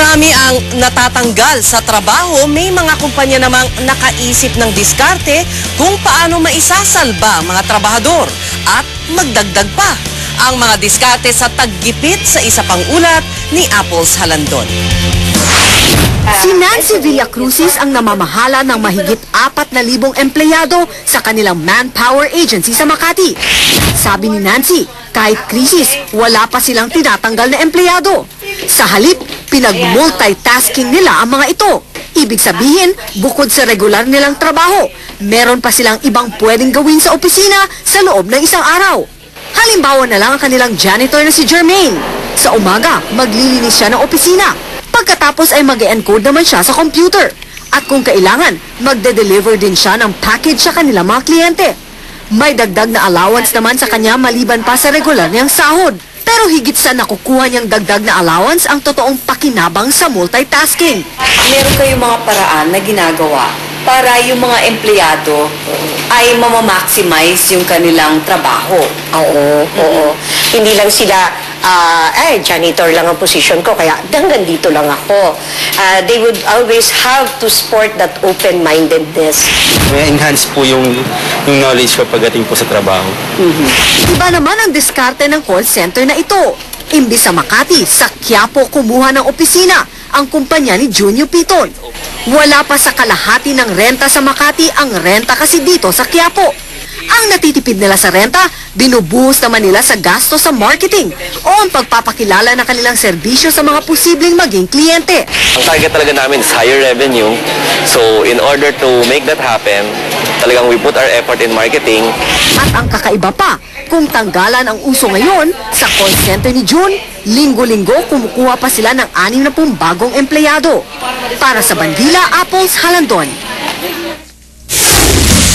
marami ang natatanggal sa trabaho, may mga kumpanya namang nakaisip ng diskarte kung paano maisasalba ang mga trabahador at magdagdag pa. Ang mga diskarte sa taggipit sa isa pang ulat ni Apples Halandon. Si Nancy Villacrucis ang namamahala ng mahigit 4,000 empleyado sa kanilang manpower agency sa Makati. Sabi ni Nancy, kahit krisis, wala pa silang tinatanggal na empleyado. Sa halip, pinag-multitasking nila ang mga ito. Ibig sabihin, bukod sa regular nilang trabaho, meron pa silang ibang pwedeng gawin sa opisina sa loob ng isang araw. Halimbawa na lang ang kanilang janitor na si Jermaine. Sa umaga, maglilinis siya ng opisina. Pagkatapos ay mag-encode naman siya sa computer. At kung kailangan, magde-deliver din siya ng package sa kanilang mga kliyente. May dagdag na allowance naman sa kanya maliban pa sa regular niyang sahod. Pero higit sa nakukuha niyang dagdag na allowance ang totoong pakinabang sa multitasking. Meron kayong mga paraan na ginagawa para yung mga empleyado ay mamamaximize yung kanilang trabaho. Oo. Hindi lang sila, janitor lang ang position ko, kaya hanggang dito lang ako. They would always have to sport that open-mindedness. May enhance po yung knowledge ko pagdating po sa trabaho. Iba naman ang diskarte ng call center na ito. Imbis sa Makati, sa Quiapo kumuha ng opisina ang kumpanya ni Junio Piton. Wala pa sa kalahati ng renta sa Makati ang renta kasi dito sa Quiapo. Ang natitipid nila sa renta, binubuhos naman nila sa gasto sa marketing o ang pagpapakilala ng kanilang serbisyo sa mga posibleng maging kliyente. Ang target talaga namin is higher revenue. So in order to make that happen, talagang we put our effort in marketing. At ang kakaiba pa, kung tanggalan ang uso ngayon, sa call center ni June, linggo-linggo kumukuha pa sila ng 60 bagong empleyado. Para sa Bandila, Apples Halandon.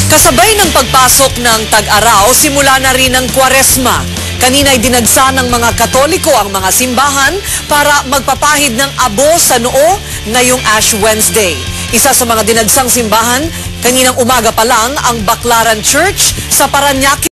Kasabay ng pagpasok ng tag-araw, simula na rin ang Kwaresma. Kanina'y dinagsa ng mga Katoliko ang mga simbahan para magpapahid ng abo sa noo ngayong Ash Wednesday. Isa sa mga dinagsang simbahan, kaninang umaga pa lang ang Baclaran Church sa Parañaque.